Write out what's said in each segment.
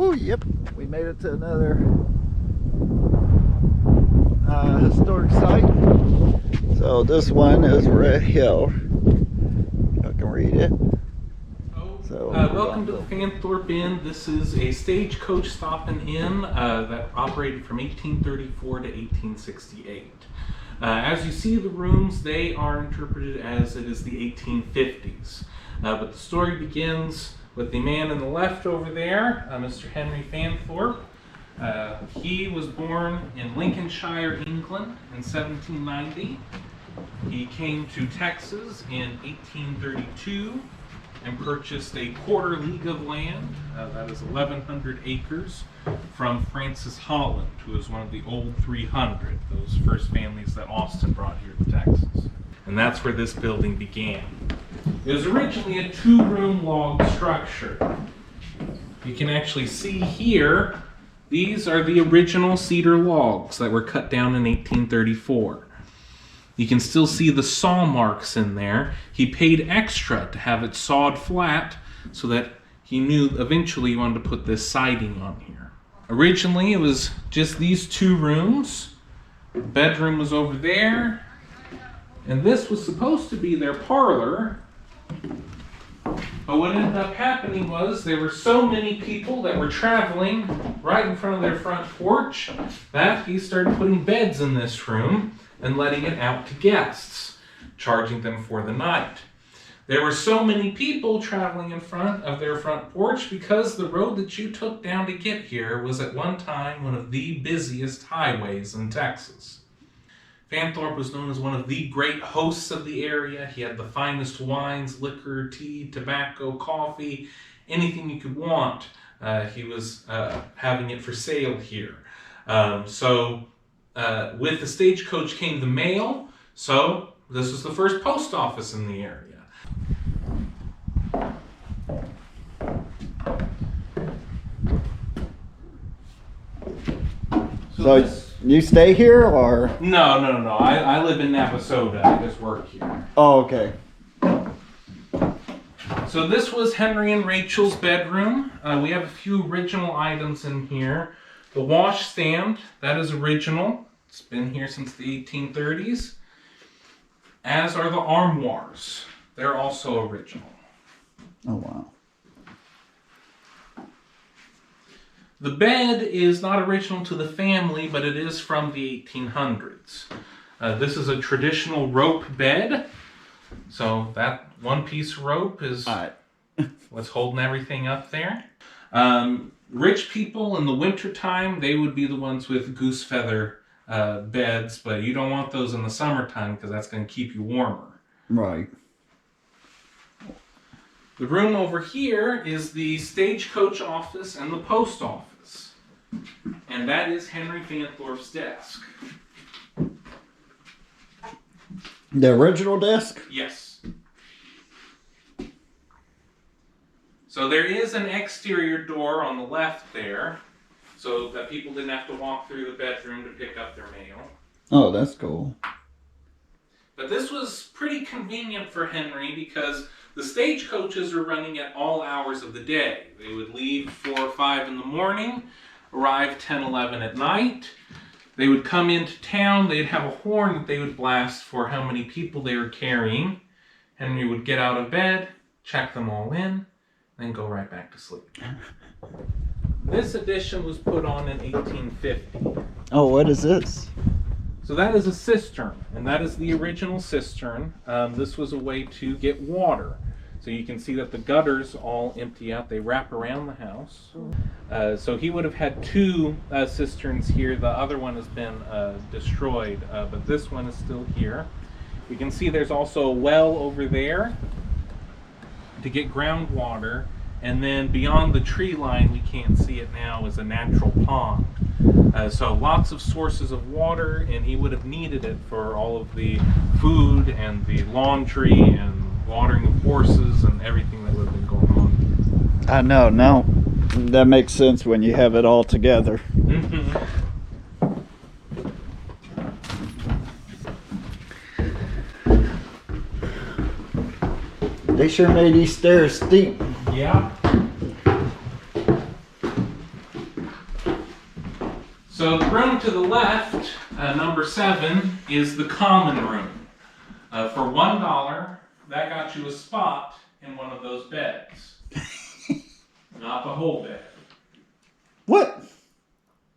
Oh, yep, we made it to another historic site. So this one is Red Hill. I can read it. Welcome to the Fanthorp Inn. This is a stagecoach stop and inn that operated from 1834 to 1868. As you see the rooms, they are interpreted as it is the 1850s. But the story begins with the man on the left over there, Mr. Henry Fanthorp. He was born in Lincolnshire, England in 1790. He came to Texas in 1832 and purchased a quarter league of land, that is 1,100 acres, from Francis Holland, who is one of the old 300, those first families that Austin brought here to Texas. And that's where this building began. It was originally a two-room log structure. You can actually see here, these are the original cedar logs that were cut down in 1834. You can still see the saw marks in there. He paid extra to have it sawed flat so that he knew eventually he wanted to put this siding on here. Originally, it was just these two rooms. The bedroom was over there, and this was supposed to be their parlor. But what ended up happening was there were so many people that were traveling right in front of their front porch that he started putting beds in this room and letting it out to guests, charging them for the night. There were so many people traveling in front of their front porch because the road that you took down to get here was at one time one of the busiest highways in Texas. Fanthorp was known as one of the great hosts of the area. He had the finest wines, liquor, tea, tobacco, coffee, anything you could want. He was having it for sale here. With the stagecoach came the mail, so this was the first post office in the area. So you stay here, or? No. I live in Navasota. I just work here. Oh, okay. So this was Henry and Rachel's bedroom. We have a few original items in here. The washstand, that is original. It's been here since the 1830s. As are the armoires. They're also original. Oh, wow. The bed is not original to the family, but it is from the 1800s. This is a traditional rope bed. So that one piece of rope is what's holding everything up there. Rich people in the wintertime, they would be the ones with goose feather beds, but you don't want those in the summertime because that's going to keep you warmer. Right. The room over here is the stagecoach office and the post office. And that is Henry Fanthorp's desk. The original desk? Yes. So there is an exterior door on the left there, so that people didn't have to walk through the bedroom to pick up their mail. Oh, that's cool. But this was pretty convenient for Henry because the stagecoaches were running at all hours of the day. They would leave 4 or 5 in the morning, arrive 10, 11 at night. They would come into town. They'd have a horn that they would blast for how many people they were carrying. Henry would get out of bed, check them all in, then go right back to sleep. This addition was put on in 1850. Oh, what is this? So that is a cistern, and that is the original cistern. This was a way to get water. So you can see that the gutters all empty out. They wrap around the house. So he would have had 2 cisterns here. The other one has been destroyed, but this one is still here. You can see there's also a well over there to get groundwater. And then beyond the tree line, we can't see it now, is a natural pond. So lots of sources of water, and he would have needed it for all of the food and the laundry and watering of horses and everything that would have been going on. I know, now that makes sense when you have it all together. They sure made these stairs steep. Yeah. So the room to the left, number 7, is the common room. For $1, that got you a spot in one of those beds. Not the whole bed. What?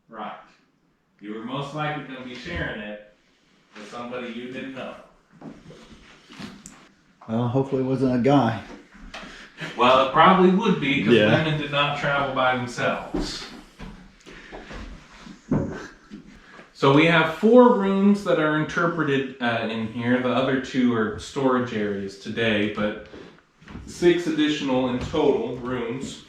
Right. You were most likely going to be sharing it with somebody you didn't know. Well, hopefully it wasn't a guy. Well, it probably would be, because Yeah. women did not travel by themselves. So we have 4 rooms that are interpreted in here. The other 2 are storage areas today, but 6 additional in total rooms.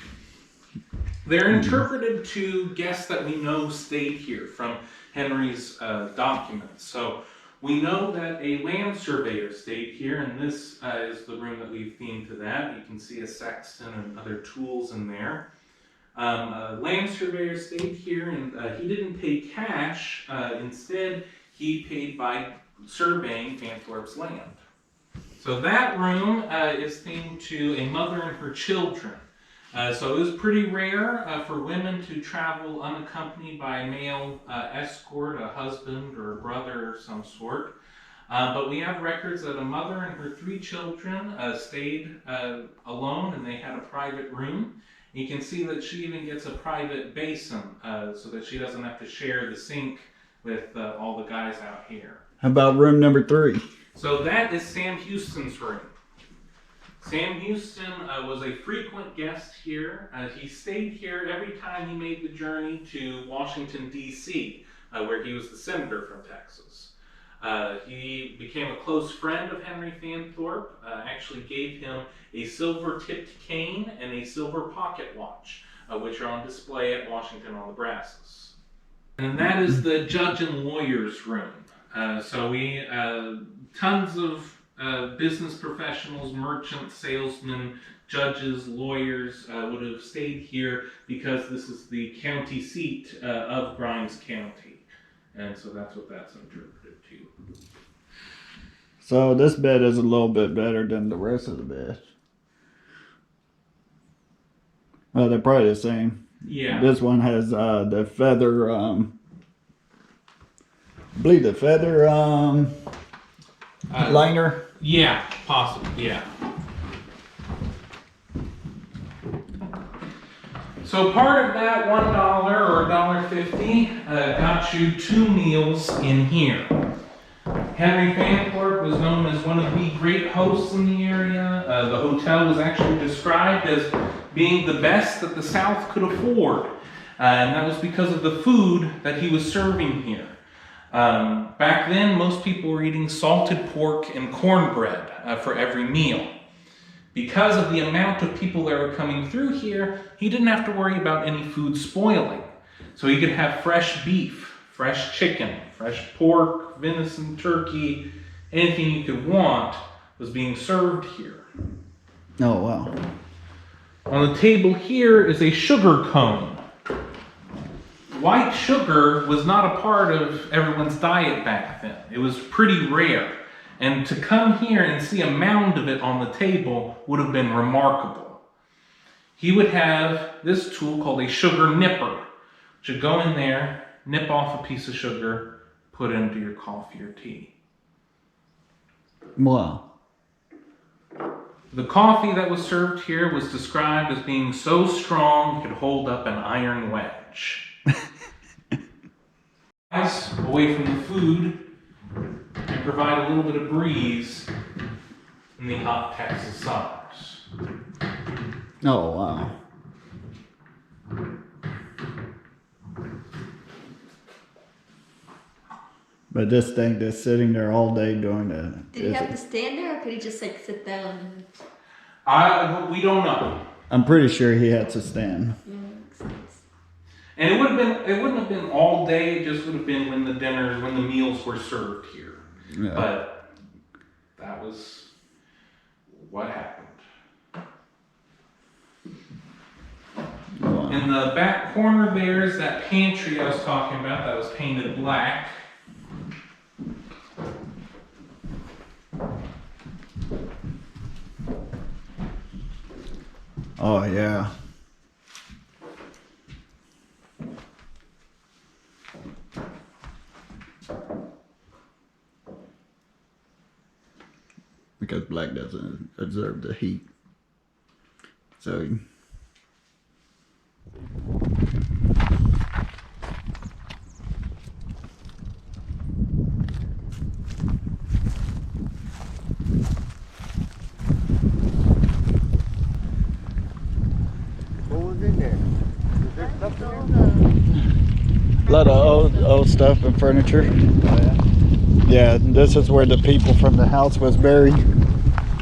They're interpreted to guests that we know stayed here from Henry's documents. So we know that a land surveyor stayed here, and this is the room that we've themed to that. You can see a sexton and other tools in there. A land surveyor stayed here, and he didn't pay cash. Instead, he paid by surveying Fanthorp's land. So that room is themed to a mother and her children. So it was pretty rare for women to travel unaccompanied by a male escort, a husband or a brother of some sort. But we have records that a mother and her 3 children stayed alone, and they had a private room. You can see that she even gets a private basin so that she doesn't have to share the sink with all the guys out here. How about room number 3? So that is Sam Houston's room. Sam Houston was a frequent guest here. He stayed here every time he made the journey to Washington, D.C., where he was the senator from Texas. He became a close friend of Henry Fanthorp, actually gave him a silver-tipped cane and a silver pocket watch, which are on display at Washington on the brasses. And that is the judge and lawyer's room. So we, tons of business professionals, merchants, salesmen, judges, lawyers would have stayed here because this is the county seat of Grimes County. And so that's what that's interpreted to. So this bed is a little bit better than the rest of the bed. Well, they're probably the same. Yeah. This one has the feather, I believe the feather liner. Yeah, possibly, yeah. So part of that $1 or $1.50 got you 2 meals in here. Henry Fanthorp was known as one of the great hosts in the area. The hotel was actually described as being the best that the South could afford. And that was because of the food that he was serving here. Back then, most people were eating salted pork and cornbread for every meal. Because of the amount of people that were coming through here, he didn't have to worry about any food spoiling. So he could have fresh beef, fresh chicken, fresh pork, venison, turkey, anything you could want was being served here. Oh, wow. On the table here is a sugar cone. White sugar was not a part of everyone's diet back then. It was pretty rare. And to come here and see a mound of it on the table would have been remarkable. He would have this tool called a sugar nipper, which would go in there, nip off a piece of sugar, put it into your coffee or tea. Wow. The coffee that was served here was described as being so strong it could hold up an iron wedge. Eyes away from the food and provide a little bit of breeze in the hot Texas summers. Oh, wow. But this thing just sitting there all day doing that. Did he have to stand there, or could he just like sit down? We don't know. I'm pretty sure he had to stand. Makes sense. And it wouldn't have been all day, it just would have been when the meals were served here. Yeah. But that was what happened. Wow. In the back corner there is that pantry I was talking about that was painted black. Oh, yeah. doesn't absorb the heat. So What was in there? Was there stuff in there? a lot of old stuff and furniture. Yeah, this is where the people from the house was buried.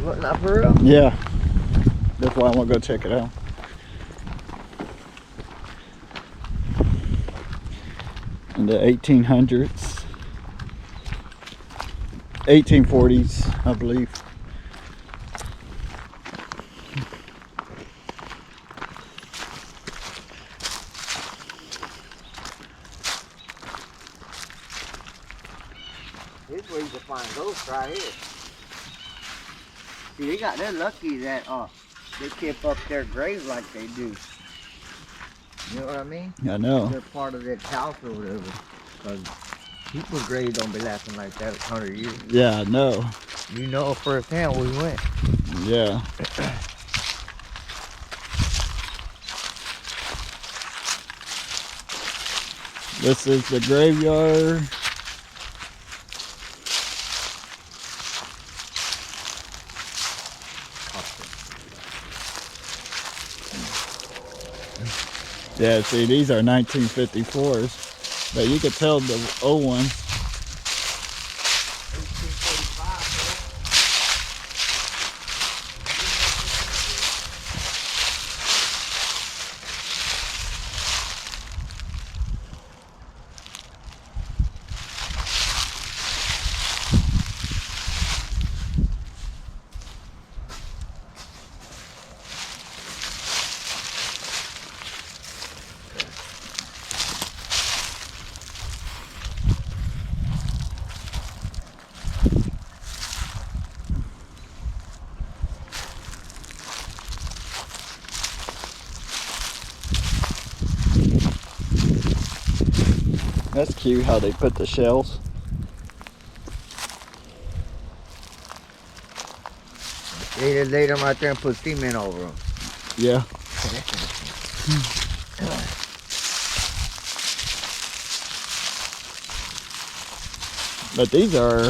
What, not for real? Yeah, that's why I want to go check it out. In the 1800s, 1840s, I believe. Here's where you can find ghosts right here. See, they're lucky that they keep up their graves like they do. You know what I mean? I know. They're part of that house or whatever. Cause people's graves don't be lasting like that 100 years. Yeah, I know. You know firsthand where we went. Yeah. This is the graveyard. Yeah, see, these are 1954s, but you could tell the old ones. 1845. That's cute how they put the shells. They just laid them right there and put cement over them. Yeah. But these are,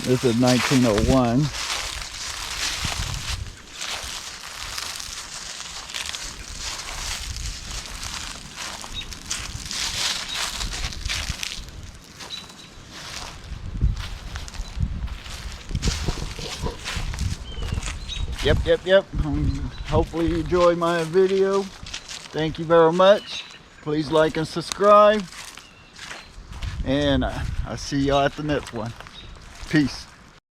this is 1901. Yep. Hopefully you enjoyed my video. Thank you very much. Please like and subscribe. And I'll see y'all at the next one. Peace.